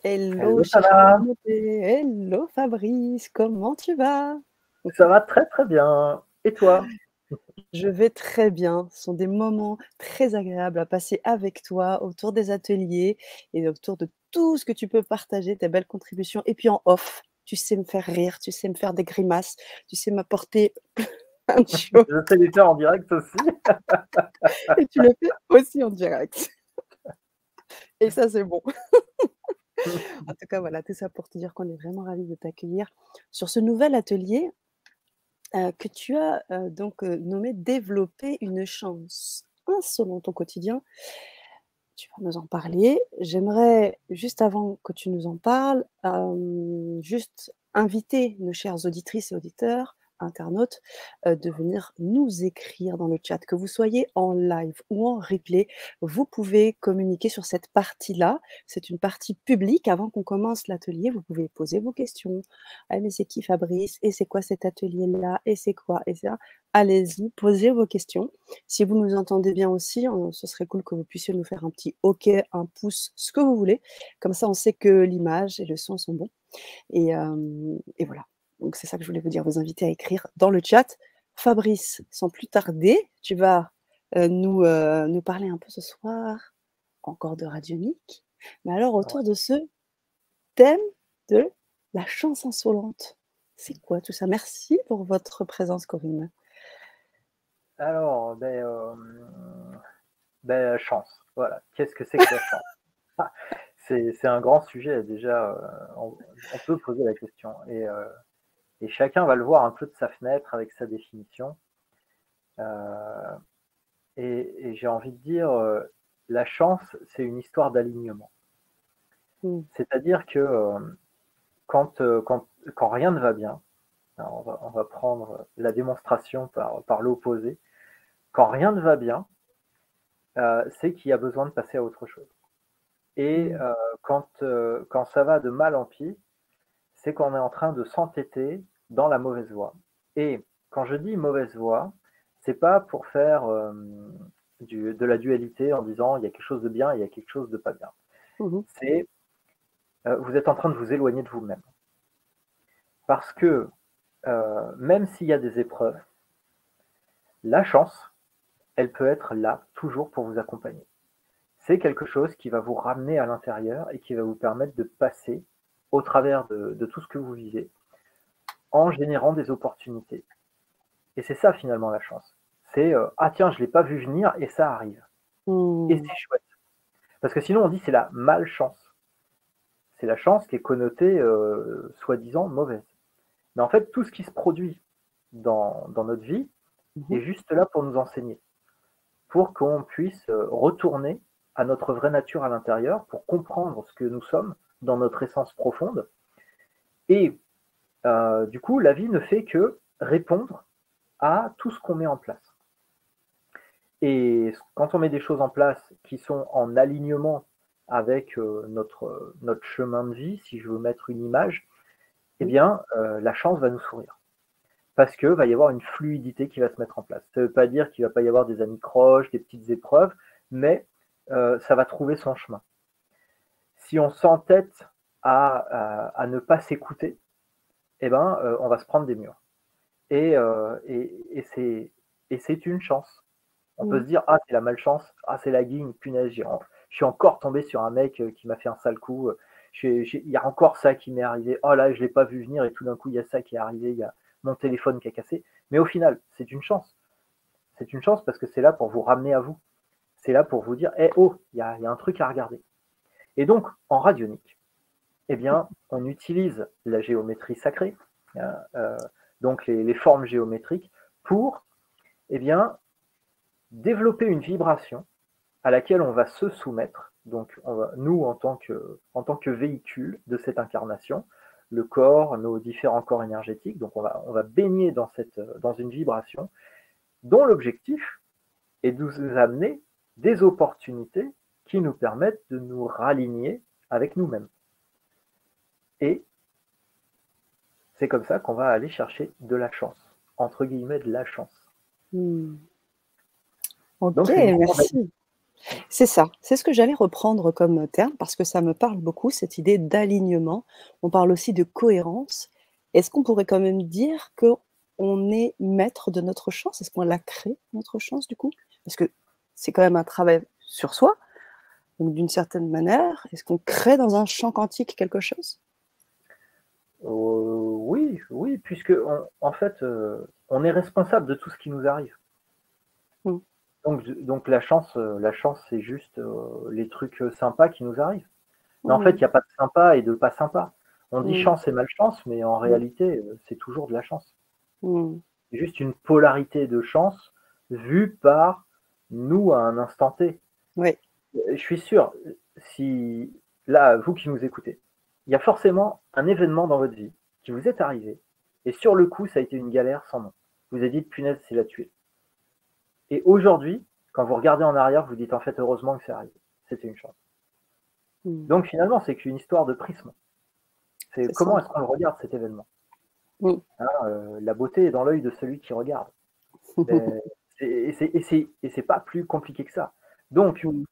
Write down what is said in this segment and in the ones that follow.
Hello, Hello, ça cher va? Timothée. Hello, Fabrice. Comment tu vas? Ça va très très bien. Et toi? Je vais très bien. Ce sont des moments très agréables à passer avec toi autour des ateliers et autour de tout ce que tu peux partager, tes belles contributions. Et puis en off, tu sais me faire rire, tu sais me faire des grimaces, tu sais m'apporter plein de choses Je sais les faire en direct aussi. et tu le fais aussi en direct. Et ça, c'est bon. En tout cas, voilà, tout ça pour te dire qu'on est vraiment ravis de t'accueillir sur ce nouvel atelier que tu as, nommé «Développer une chance insolente au quotidien». Tu vas nous en parler. J'aimerais, juste avant que tu nous en parles, juste inviter nos chères auditrices et auditeurs, internautes, de venir nous écrire dans le chat. Que vous soyez en live ou en replay, vous pouvez communiquer sur cette partie-là. C'est une partie publique. Avant qu'on commence l'atelier, vous pouvez poser vos questions. «Ah mais c'est qui Fabrice? Et c'est quoi cet atelier-là? Et c'est quoi?» et ça. Allez-y, posez vos questions. Si vous nous entendez bien aussi, ce serait cool que vous puissiez nous faire un petit OK, un pouce, ce que vous voulez. Comme ça, on sait que l'image et le son sont bons et voilà. Donc c'est ça que je voulais vous dire, vous inviter à écrire dans le chat. Fabrice, sans plus tarder, tu vas, nous parler un peu ce soir, encore de radionique, mais alors Ouais. autour de ce thème de la chance insolente. C'est quoi tout ça? Merci pour votre présence, Corinne. Alors, chance. Voilà. Qu'est-ce que c'est que la chance? Ah, c'est un grand sujet déjà. On peut poser la question et chacun va le voir un peu de sa fenêtre avec sa définition. Euh, et j'ai envie de dire, la chance, c'est une histoire d'alignement. Mmh. C'est-à-dire que quand rien ne va bien, alors on va prendre la démonstration par l'opposé. Quand rien ne va bien, c'est qu'il y a besoin de passer à autre chose. Et Mmh. quand ça va de mal en pis, c'est qu'on est en train de s'entêter dans la mauvaise voie. Et quand je dis mauvaise voie, c'est pas pour faire de la dualité en disant il y a quelque chose de bien et il y a quelque chose de pas bien. Mmh. C'est vous êtes en train de vous éloigner de vous-même. Parce que même s'il y a des épreuves, la chance, elle peut être là toujours pour vous accompagner. C'est quelque chose qui va vous ramener à l'intérieur et qui va vous permettre de passer au travers de tout ce que vous vivez en générant des opportunités. Et c'est ça finalement la chance. C'est ah tiens, je ne l'ai pas vu venir et ça arrive. Et Mmh. c'est chouette. Parce que sinon on dit c'est la malchance. C'est la chance qui est connotée soi-disant mauvaise. Mais en fait, tout ce qui se produit dans notre vie Mmh. est juste là pour nous enseigner, pour qu'on puisse retourner à notre vraie nature à l'intérieur, pour comprendre ce que nous sommes dans notre essence profonde. Et du coup, la vie ne fait que répondre à tout ce qu'on met en place. Et quand on met des choses en place qui sont en alignement avec notre chemin de vie, si je veux mettre une image, eh Mmh. bien, la chance va nous sourire. Parce que va y avoir une fluidité qui va se mettre en place. Ça ne veut pas dire qu'il ne va pas y avoir des anicroches, des petites épreuves, mais ça va trouver son chemin. Si on s'entête à ne pas s'écouter, eh ben, on va se prendre des murs. Et, euh, et, et c'est une chance. On peut Mmh. se dire, ah, c'est la malchance, ah, c'est la guigne, punaise, je suis encore tombé sur un mec qui m'a fait un sale coup. Il y a encore ça qui m'est arrivé. Oh là, je ne l'ai pas vu venir et tout d'un coup, il y a ça qui est arrivé, il y a mon téléphone qui a cassé. Mais au final, c'est une chance. C'est une chance parce que c'est là pour vous ramener à vous. C'est là pour vous dire, eh oh, il y a un truc à regarder. Et donc, en radionique, eh bien, on utilise la géométrie sacrée, hein, donc les formes géométriques, pour eh bien, développer une vibration à laquelle on va se soumettre. Donc, nous, en tant que véhicule de cette incarnation, le corps, nos différents corps énergétiques, donc on va baigner dans une vibration dont l'objectif est de nous amener des opportunités qui nous permettent de nous raligner avec nous-mêmes. Et c'est comme ça qu'on va aller chercher de la chance, entre guillemets de la chance. Mmh. OK, Donc c'est une courbe. merci. C'est ça, c'est ce que j'allais reprendre comme terme parce que ça me parle beaucoup, cette idée d'alignement. On parle aussi de cohérence. Est-ce qu'on pourrait quand même dire qu'on est maître de notre chance? Est-ce qu'on la crée, notre chance, du coup? Parce que c'est quand même un travail sur soi, donc d'une certaine manière, est-ce qu'on crée dans un champ quantique quelque chose? Oui, oui, puisque en fait, on est responsable de tout ce qui nous arrive. Mmh. Donc la chance, c'est juste les trucs sympas qui nous arrivent. Mais en fait, il Mmh. n'y a pas de sympa et de pas sympa. On dit Mmh. chance et malchance, mais en Mmh. réalité, c'est toujours de la chance. Mmh. C'est juste une polarité de chance vue par nous à un instant T. Oui. Je suis sûr, si là, vous qui nous écoutez, il y a forcément un événement dans votre vie qui vous est arrivé, et sur le coup, ça a été une galère sans nom. Vous avez dit, punaise, c'est la tuile. Et aujourd'hui, quand vous regardez en arrière, vous dites en fait, heureusement que c'est arrivé. C'était une chance. Mmh. Donc finalement, c'est qu'une histoire de prisme. C'est C'est ça. comment est-ce qu'on le regarde cet événement. Mmh. Hein, la beauté est dans l'œil de celui qui regarde. Euh, et c'est pas plus compliqué que ça. Donc, Mmh.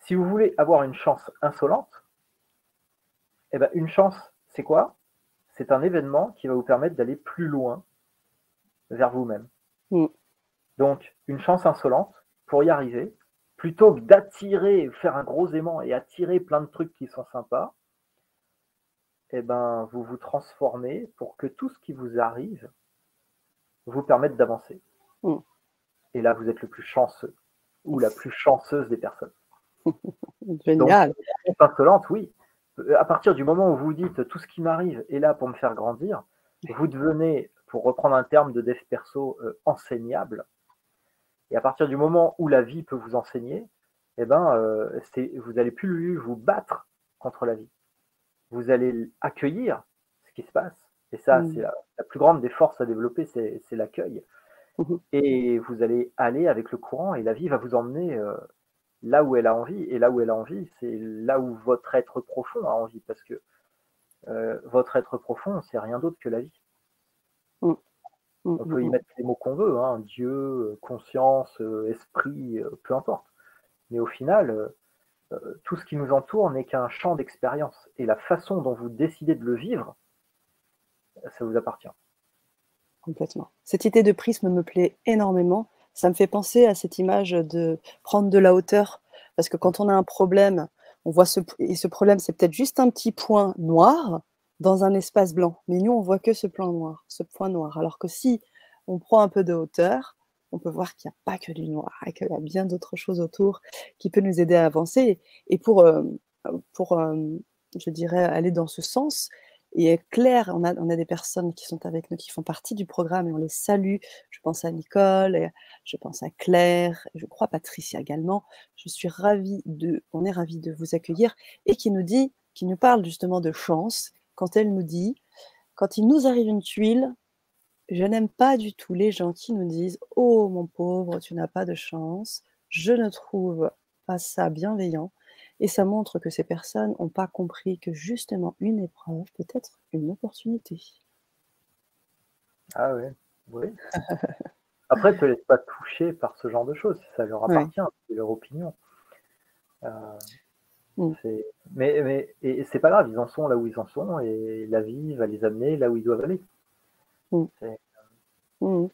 si vous voulez avoir une chance insolente, eh ben, une chance, c'est quoi? C'est un événement qui va vous permettre d'aller plus loin vers vous-même. Mmh. Donc, une chance insolente, pour y arriver, plutôt que d'attirer, faire un gros aimant et attirer plein de trucs qui sont sympas, eh ben, vous vous transformez pour que tout ce qui vous arrive vous permette d'avancer. Mmh. Et là, vous êtes le plus chanceux ou la plus chanceuse des personnes. Donc, Génial. chance insolente, oui. À partir du moment où vous dites tout ce qui m'arrive est là pour me faire grandir, vous devenez, pour reprendre un terme de dev perso, enseignable. Et à partir du moment où la vie peut vous enseigner, eh ben, vous n'allez plus vous battre contre la vie. Vous allez accueillir ce qui se passe. Et ça, Mmh. c'est la plus grande des forces à développer, c'est l'accueil. Mmh. Et vous allez aller avec le courant et la vie va vous emmener là où elle a envie. Et là où elle a envie, c'est là où votre être profond a envie. Parce que votre être profond, c'est rien d'autre que la vie. Mmh. Mmh. On peut y Mmh. mettre les mots qu'on veut, hein, Dieu, conscience, esprit, peu importe. Mais au final, tout ce qui nous entoure n'est qu'un champ d'expérience. Et la façon dont vous décidez de le vivre, ça vous appartient. Complètement. Cette idée de prisme me plaît énormément. Ça me fait penser à cette image de prendre de la hauteur, parce que quand on a un problème, on voit ce problème, c'est peut-être juste un petit point noir dans un espace blanc. Mais nous, on voit que ce plan noir, ce point noir. Alors que si on prend un peu de hauteur, on peut voir qu'il n'y a pas que du noir et qu'il y a bien d'autres choses autour qui peut nous aider à avancer. Et je dirais, aller dans ce sens, et Claire, on a des personnes qui sont avec nous, qui font partie du programme et on les salue. Je pense à Nicole, et je pense à Claire, je crois Patricia également. On est ravis de vous accueillir et qui nous parle justement de chance quand elle nous dit: «Quand il nous arrive une tuile, je n'aime pas du tout les gens qui nous disent: "Oh mon pauvre, tu n'as pas de chance"». Je ne trouve pas ça bienveillant et ça montre que ces personnes n'ont pas compris que justement une épreuve peut être une opportunité. Ah ouais, oui. Après, ne te laisse pas toucher par ce genre de choses, ça leur Ouais. appartient, c'est leur opinion. Euh, Mmh. et c'est pas grave, ils en sont là où ils en sont, et la vie va les amener là où ils doivent aller. Mmh. C'est- Mmh.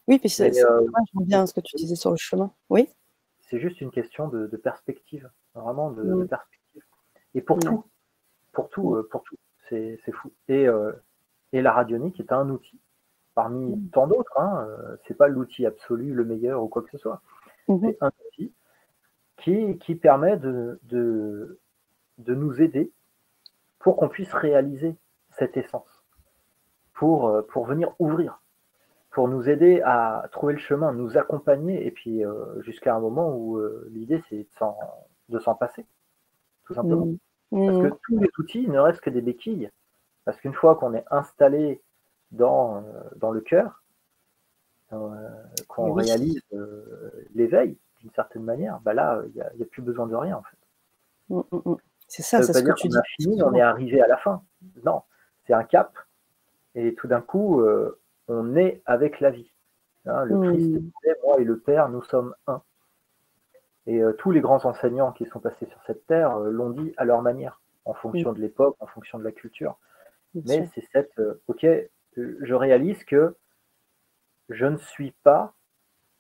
Oui, puis Mais ouais, je reviens à ce que tu disais sur le chemin. Oui? c'est juste une question de perspective, vraiment de Mmh. perspective. Et Ouais. Mmh. pour tout, c'est fou. Et la radionique est un outil parmi Mmh. tant d'autres. Hein, c'est pas l'outil absolu, le meilleur ou quoi que ce soit. Mmh mh. C'est un outil qui permet de nous aider pour qu'on puisse réaliser cette essence, pour venir ouvrir, pour nous aider à trouver le chemin, nous accompagner, et puis jusqu'à un moment où l'idée c'est de s'en passer, tout simplement. Mmh. Parce que Mmh. tous les outils ne restent que des béquilles, parce qu'une fois qu'on est installé dans le cœur, Et qu'on oui. réalise l'éveil d'une certaine manière, bah là, il n'y a plus besoin de rien en fait. Mmh, mmh, mmh. C'est Ça ça, ne veut c'est pas ce que dire tu qu'on dis a très fini, on est souvent. arrivé à la fin. Non, c'est un cap, et tout d'un coup, on est avec la vie. Hein, le Christ Mmh. disait, moi et le Père, nous sommes un. Et tous les grands enseignants qui sont passés sur cette terre l'ont dit à leur manière, en fonction de l'époque, en fonction de la culture. Mais c'est cette, ok, je réalise que je ne suis pas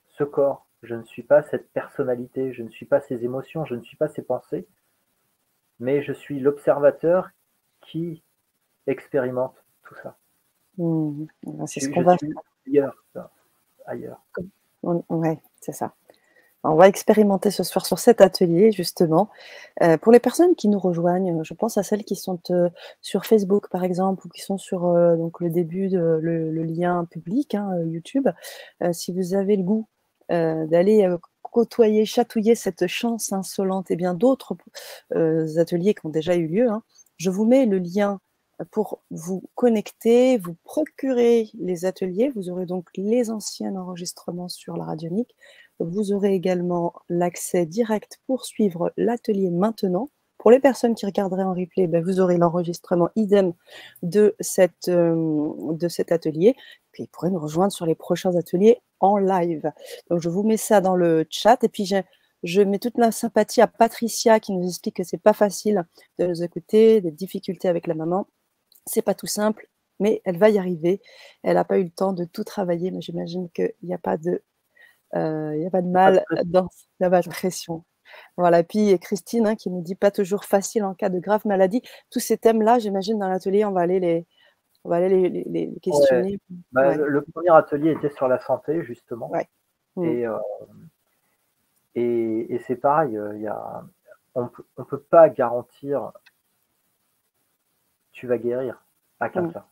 ce corps, je ne suis pas cette personnalité, je ne suis pas ces émotions, je ne suis pas ces pensées, mais je suis l'observateur qui expérimente tout ça. C'est ce qu'on va faire. Ailleurs. Ouais, c'est ça. On va expérimenter ce soir sur cet atelier, justement. Pour les personnes qui nous rejoignent, je pense à celles qui sont sur Facebook, par exemple, ou qui sont sur donc le début de le lien public, YouTube. Si vous avez le goût d'aller côtoyer, chatouiller cette chance insolente et bien d'autres ateliers qui ont déjà eu lieu, je vous mets le lien pour vous connecter, vous procurer les ateliers. Vous aurez donc les anciens enregistrements sur la Radionique. Vous aurez également l'accès direct pour suivre l'atelier maintenant. Pour les personnes qui regarderaient en replay, vous aurez l'enregistrement idem de cet atelier. Puis, vous pourrez nous rejoindre sur les prochains ateliers en live. Donc, je vous mets ça dans le chat. Et puis, je mets toute ma sympathie à Patricia qui nous explique que c'est pas facile de nous écouter, des difficultés avec la maman. C'est pas tout simple, mais elle va y arriver. Elle n'a pas eu le temps de tout travailler, mais j'imagine qu'il n'y a pas de mal dans la pression. Voilà. Puis Christine qui nous dit pas toujours facile en cas de grave maladie. Tous ces thèmes-là, j'imagine, dans l'atelier, on va aller les questionner. Ouais. Le premier atelier était sur la santé, justement. Ouais. Et c'est pareil, on peut pas garantir tu vas guérir à quelqu'un.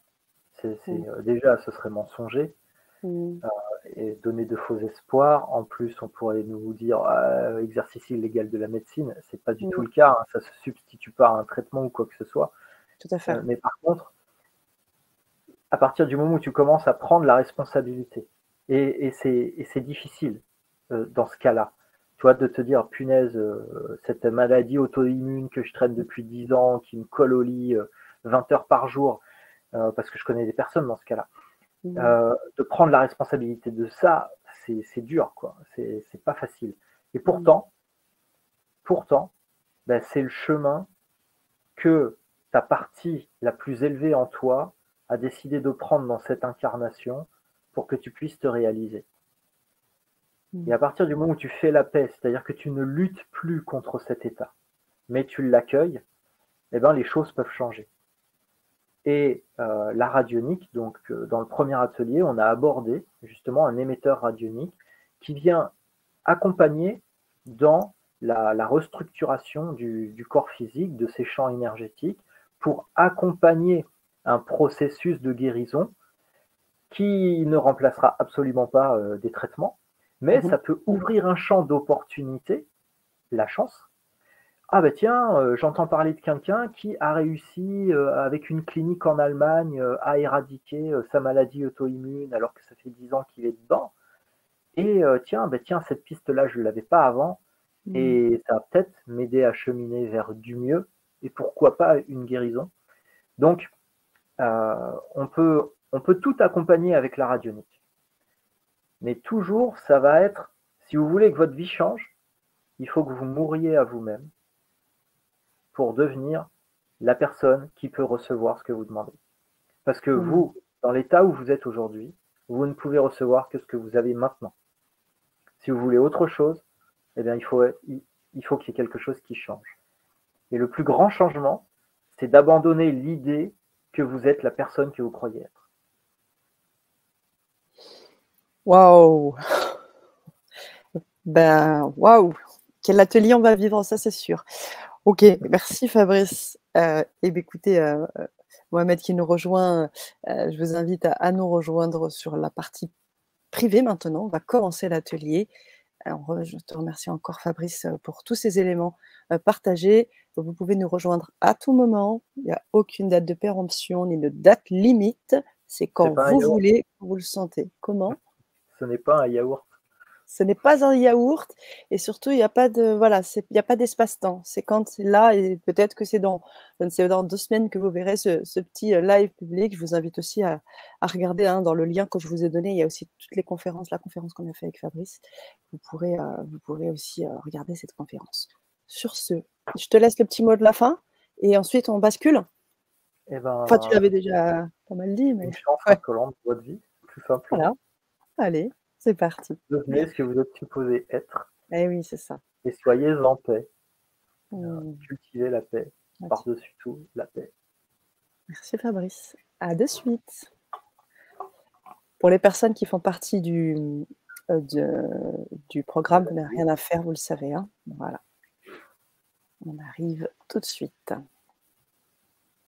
Déjà, ce serait mensonger. Et donner de faux espoirs. En plus, on pourrait nous dire exercice illégal de la médecine. C'est pas du tout le cas. Ça se substitue pas à un traitement ou quoi que ce soit. Tout à fait. Mais par contre, à partir du moment où tu commences à prendre la responsabilité, et c'est difficile dans ce cas-là, tu vois, de te dire punaise, cette maladie auto-immune que je traîne depuis 10 ans, qui me colle au lit 20 heures par jour, parce que je connais des personnes dans ce cas-là. De prendre la responsabilité de ça, c'est dur, quoi. C'est pas facile. Et pourtant, c'est le chemin que ta partie la plus élevée en toi a décidé de prendre dans cette incarnation pour que tu puisses te réaliser. Et à partir du moment où tu fais la paix, c'est-à-dire que tu ne luttes plus contre cet état, mais tu l'accueilles, les choses peuvent changer. Et la radionique, donc dans le premier atelier, on a abordé justement un émetteur radionique qui vient accompagner dans la restructuration du corps physique, de ses champs énergétiques, pour accompagner un processus de guérison qui ne remplacera absolument pas des traitements, mais ça peut ouvrir un champ d'opportunité, la chance. Ah tiens, j'entends parler de quelqu'un qui a réussi avec une clinique en Allemagne à éradiquer sa maladie auto-immune alors que ça fait 10 ans qu'il est dedans. Et tiens, cette piste-là, je ne l'avais pas avant. Et ça va peut-être m'aider à cheminer vers du mieux. Et pourquoi pas une guérison. Donc, on peut tout accompagner avec la radionique. Mais toujours, ça va être, si vous voulez que votre vie change, il faut que vous mouriez à vous-même pour devenir la personne qui peut recevoir ce que vous demandez. Parce que vous, dans l'état où vous êtes aujourd'hui, vous ne pouvez recevoir que ce que vous avez maintenant. Si vous voulez autre chose, il faut qu'il y ait quelque chose qui change. Et le plus grand changement, c'est d'abandonner l'idée que vous êtes la personne que vous croyez être. Waouh! Waouh! Quel atelier on va vivre, ça c'est sûr. Ok, merci Fabrice. Écoutez, Mohamed qui nous rejoint, je vous invite à nous rejoindre sur la partie privée maintenant. On va commencer l'atelier. Je te remercie encore Fabrice pour tous ces éléments partagés. Vous pouvez nous rejoindre à tout moment. Il n'y a aucune date de péremption ni de date limite. C'est quand vous voulez, quand vous le sentez. Comment? Ce n'est pas un yaourt. Ce n'est pas un yaourt et surtout, il n'y a pas de voilà, il y a pas d'espace-temps. C'est quand c'est là et peut-être que c'est dans je ne sais, dans 2 semaines que vous verrez ce petit, live public. Je vous invite aussi à regarder, hein, dans le lien que je vous ai donné, il y a aussi toutes les conférences, la conférence qu'on a fait avec Fabrice. Vous pourrez aussi, regarder cette conférence. Sur ce, je te laisse le petit mot de la fin et ensuite on bascule. Et Enfin, tu ben, l'avais déjà pas mal dit, mais une chance ouais, insolente de votre vie, tout simplement. voilà. Allez, c'est parti. Devenez ce que vous êtes supposé être Eh oui, c'est ça. et soyez en paix. Mmh. Cultivez la paix. Merci. Par-dessus tout, la paix. Merci Fabrice. À de suite. Pour les personnes qui font partie du programme, vous n'avez rien à faire, vous le savez, hein. Voilà. On arrive tout de suite.